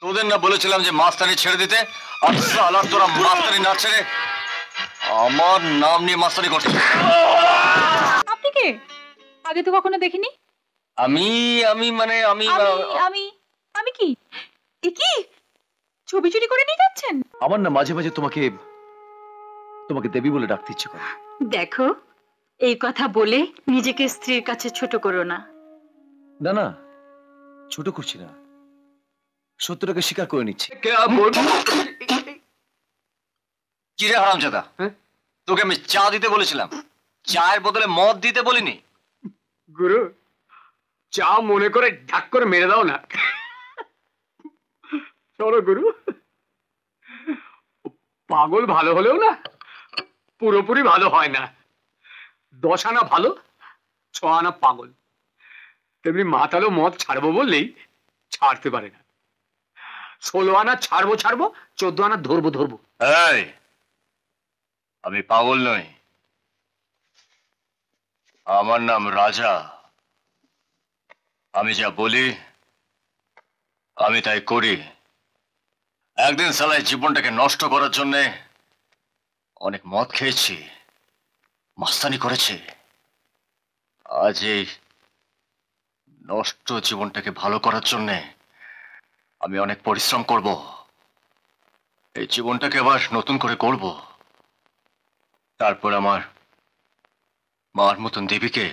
তোদের না বলেছিলাম যে মাস্তানি ছেড়ে দিতে, আর শালা তোরা মাস্তানি না ছেড়ে আমার নাম নিয়ে মাস্তানি করছিস। আপনি কে? আগে তো কখনো দেখিনি। আমি আমি মানে আমি আমি আমি কি কি ছবি চুরি করে নিয়ে যাচ্ছেন? আমার না মাঝে মাঝে তোমাকে তোমাকে দেবী বলে ডাকতে ইচ্ছে করে। দেখো, এই কথা বলে নিজেকে স্ত্রীর কাছে ছোট করো না। না না, ছোট করছি না, সত্যটাকে স্বীকার করে নিচ্ছি। কিরে হারামজাদা, তোকে আমি চা দিতে বলেছিলাম, চায়ের বদলে মদ দিতে বলিনি। গুরু, চা মনে করে ঢাক করে মেরে দাও না। চলো গুরু, পাগল ভালো হলেও না পুরোপুরি ভালো হয় না। 10 আনা ভালো, 6 আনা পাগল। তেমনি মাতালো মদ ছাড়বো বললেই ছাড়তে পারে না। 16 আনা ছাড়বো 14 আনা ধরবো। এই, আমি পাগল নই, আমার নাম রাজা। আমি যা বলি আমি তাই করি। একদিন সালাই জীবনটাকে নষ্ট করার জন্য অনেক মদ খেয়েছি, মাস্তানি করেছি। আজ এই নষ্ট জীবনটাকে ভালো করার জন্য আমি অনেক পরিশ্রম করব। এই জীবনটাকে আবার নতুন করে করব। তারপর আমার মার মতন দেবীকে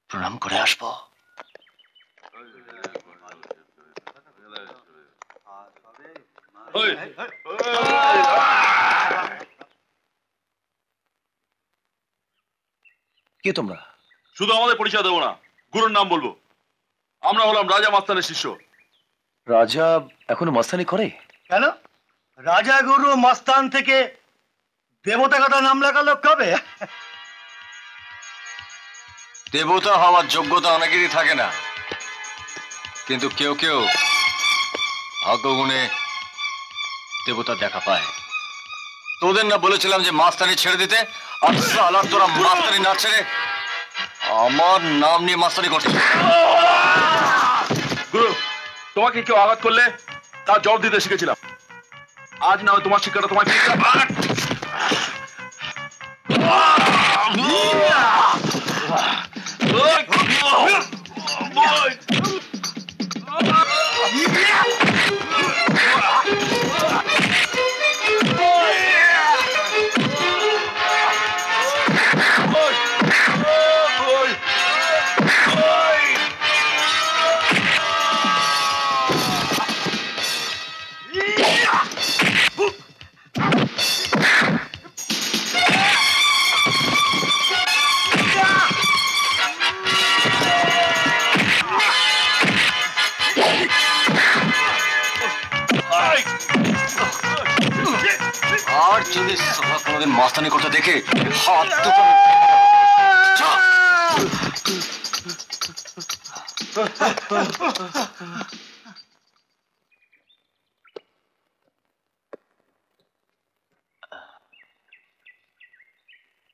প্রণাম করে আসবো। কে তোমরা? শুধু আমাদের পরিচয় দেবো না, গুরুর নাম বলবো। আমরা হলাম রাজা মাস্তানের শিষ্য। রাজা এখনো মাস্তানি করে? কেন? রাজা গুরু মাস্তান থেকে দেবতা কথা নাম লাগালো কবে? দেবতা হওয়ার যোগ্যতা অনেকেরই থাকে না, কিন্তু কেউ কেউ ভাগ্যগুণে দেবতা দেখা পায়। তোদের না বলেছিলাম যে মাস্তানি ছেড়ে দিতে, আর শালা তোরা মাস্তানি না ছেড়ে আমার নাম নিয়ে মাস্তানি করছিস। গুরু, তোমাকে কেউ আঘাত করলে তার জবাব দিতে শিখেছিলাম। আজ না হয় তোমার শিক্ষাটা তোমায় আর যদি কোনোদিন মাস্তানি করতে দেখে হাত দুটো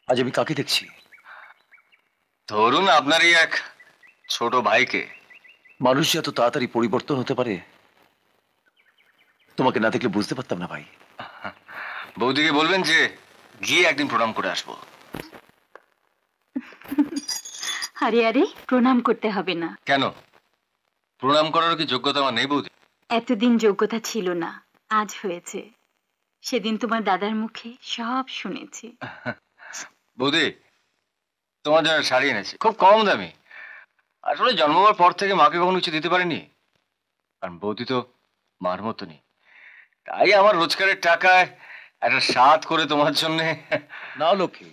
আজ আমি কাকে দেখছি? ধরুন আপনারই এক ছোট ভাইকে। মানুষ যে এত তাড়াতাড়ি পরিবর্তন হতে পারে তোমাকে না দেখলে বুঝতে পারতাম না ভাই। বৌদিকে বলবেন যে গিয়ে একদিন প্রণাম করে আসবো। আরে আরে, প্রণাম করতে হবে না। কেন? প্রণাম করার কি যোগ্যতা আমার নেই বৌদি? এতদিন যোগ্যতা ছিল না, আজ হয়েছে। সেদিন তোমার দাদার মুখে সব শুনেছি। বৌদি, তোমার জন্য শাড়ি এনেছি, খুব কম দামি। আসলে জন্মবার পর থেকে মাকে কখনো কিছু দিতে পারিনি, কারণ বৌদি তো মার মতনই। তাই আমার রোজগারের টাকায় একটা স্বাদ করে তোমার জন্য। না লক্ষ্মী,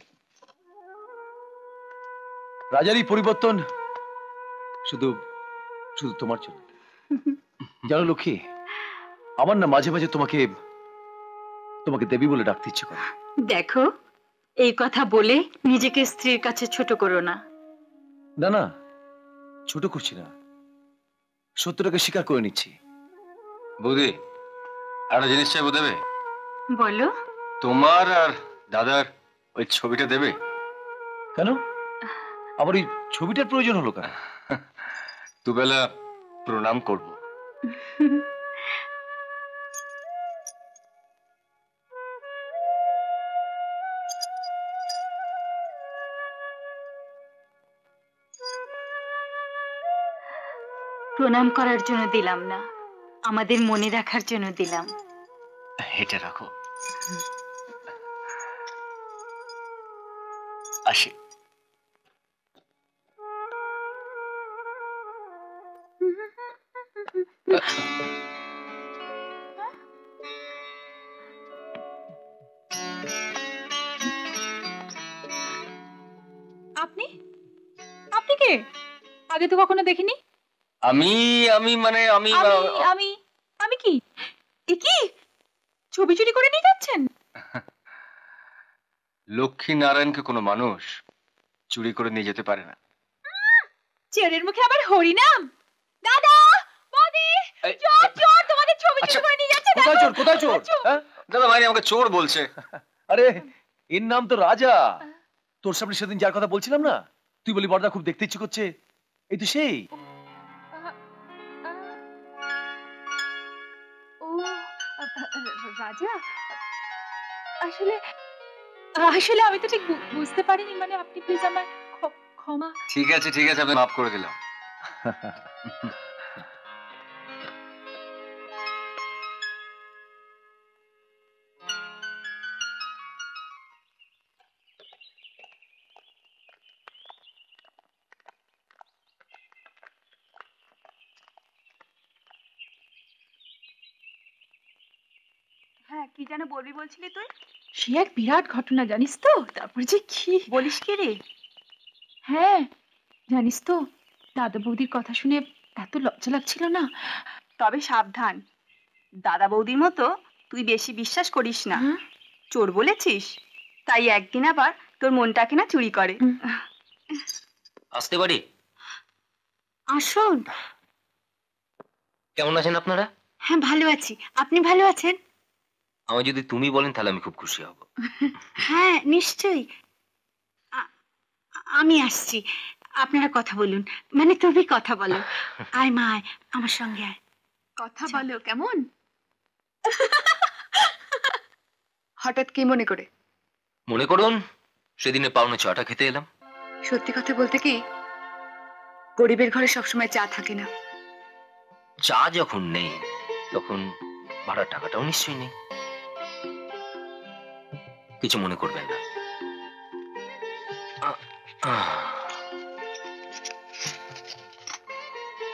রাজারই পরিবর্তন শুধু শুধু তোমার জন্য। জানো লক্ষ্মী, আমার না মাঝে মাঝে তোমাকে তোমাকে দেবী বলে ডাকতে ইচ্ছে করে। দেখো, এই কথা বলে নিজেকে স্ত্রীর কাছে ছোট করো না। না না, ছোট করছি না, সত্যটাকে স্বীকার করে নিচ্ছি। বৌদি, একটা জিনিস চাইবো, দেবে? বলো। তোমার আর দাদার ওই ছবিটা দেবে? কেন? আবার ওই ছবিটার প্রয়োজন হলো কেন? দুবেলা প্রণাম করব। প্রণাম করার জন্য দিলাম না, আমাদের মনে রাখার জন্য দিলাম। এটা রাখো। আসি। আপনি আপনি কে? আগে তো কখনো দেখিনি। আমি আমি মানে আমি আমি আমি কি এ কি ছবি চুরি করে নিয়ে যাচ্ছেন? লক্ষ্মী নারায়ণকে কোনো মানুষ চুরি করে নিয়ে যেতে পারে না। চেয়ারের মুখে আবার হরিনাম। দাদা, বৌদি, এই, চোর চোর তোমাদের ছবি আচ্ছা, চুরি করে নিয়ে যাচ্ছে। কোথায় চোর, কোথায় চোর? হ্যাঁ? দাদা ভাই আমাকে চোর বলছে। আরে এর নাম তো রাজা। তোর সামনে সেদিন যার কথা বলছিলাম না, তুই বলি বড়দা খুব দেখতে ইচ্ছে করছে, এই তো সেই। ও রাজা, আসলে আসলে আমি তো ঠিক বুঝতে পারিনি, মানে আপনি প্লিজ আমার ক্ষমা। ঠিক আছে ঠিক আছে, আমি মাফ করে দিলাম। হ্যাঁ, কি যেন বলবি বলছিলি তুই? সে এক বিরাট ঘটনা, জানিস তো? তারপর যে কি বলিস কি রে? হ্যাঁ, জানিস তো, দাদা বৌদির কথা শুনে এত লজ্জা লাগছিল না। তবে সাবধান, দাদা বৌদির মতো তুই বেশি বিশ্বাস করিস না। হ্যাঁ? চোর বলেছিস, তাই একদিন আবার তোর মনটাকে না চুরি করে। আসতে পারি? আসুন। কেমন আছেন আপনারা? হ্যাঁ, ভালো আছি। আপনি ভালো আছেন? আমায় যদি তুমি বলেন তাহলে আমি খুব খুশি হব। হ্যাঁ, নিশ্চয়ই। আমি আসছি, আপনারা কথা বলুন, মানে তুমি কথা বলো। আয় মা, আয় আমার সঙ্গে আয়, কথা বলো। কেমন? হঠাৎ কি মনে করে? মনে করুন সেদিনে পাওনা চাটা খেতে এলাম। সত্যি কথা বলতে কি, গরিবের ঘরে সবসময় চা থাকে না। চা যখন নেই তখন ভাড়ার টাকাটাও নিশ্চয়ই নেই। কিছু মনে করবেন না।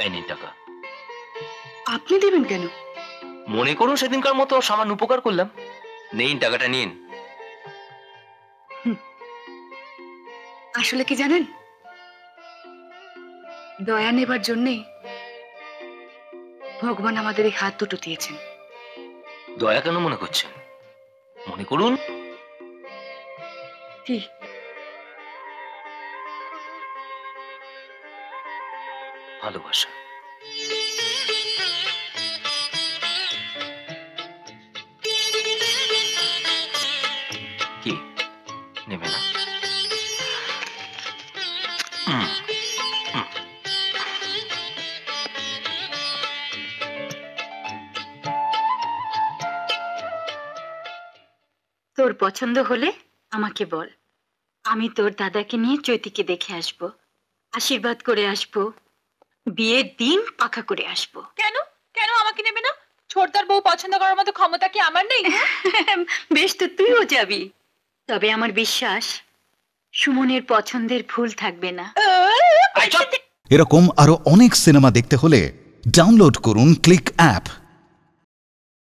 এই নিন টাকা। আপনি দেবেন কেন? মনে করুন সেদিনকার মতো সামান্য উপকার করলাম। নিন টাকাটা নিন। আসলে কি জানেন, দয়া নেবার জন্যে ভগবান আমাদের এই হাত দুটো দিয়েছেন। দয়া কেন মনে করছেন? মনে করুন কি? ভালোবাসা। কি নেবে না? তোর পছন্দ হলে আমাকে বল, আমি তোর দাদাকে নিয়ে চৈতিকে দেখে আসব, আশীর্বাদ করে আসব, বিয়ের দিন পাকা করে আসব। কেন কেন আমাকে নেবে না? ছোটদার বউ পছন্দ করার মতো ক্ষমতা কি আমার নেই? বেশ, তো তুইও যাবি। তবে আমার বিশ্বাস সুমনের পছন্দের ভুল থাকবে না। এরকম আরো অনেক সিনেমা দেখতে হলে ডাউনলোড করুন ক্লিক অ্যাপ।